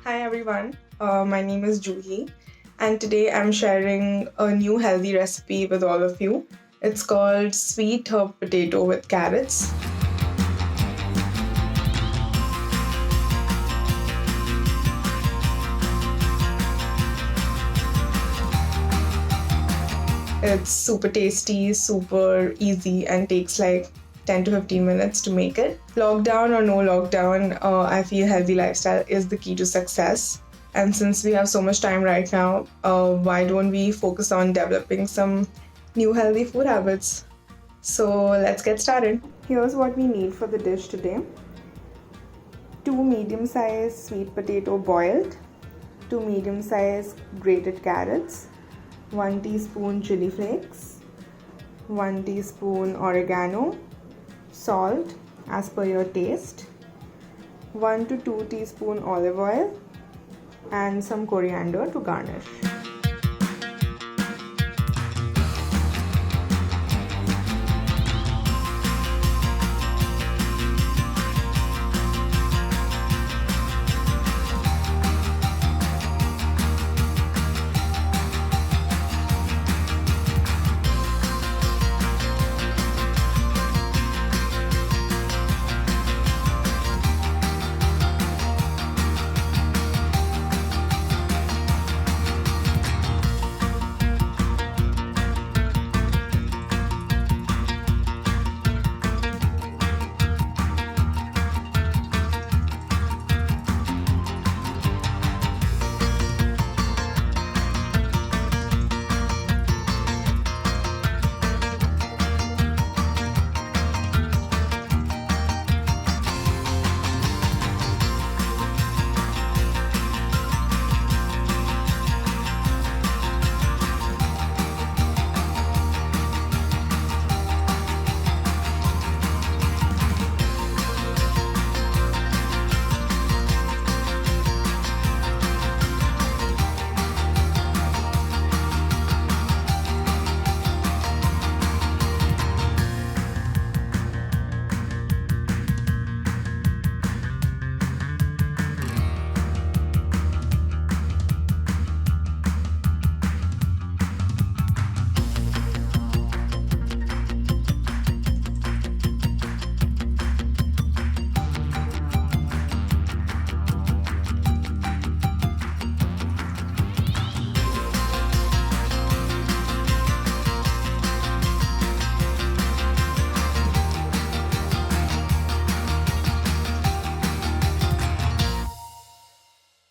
Hi everyone, my name is Juhi and today I'm sharing a new healthy recipe with all of you. It's called sweet herb potato with carrots. It's super tasty, super easy and takes like 10 to 15 minutes to make it. Lockdown or no lockdown, I feel healthy lifestyle is the key to success. And since we have so much time right now, why don't we focus on developing some new healthy food habits? So let's get started. Here's what we need for the dish today. 2 medium-sized sweet potato boiled, 2 medium-sized grated carrots, 1 teaspoon chili flakes, 1 teaspoon oregano, salt as per your taste, 1 to 2 teaspoon olive oil, and some coriander to garnish.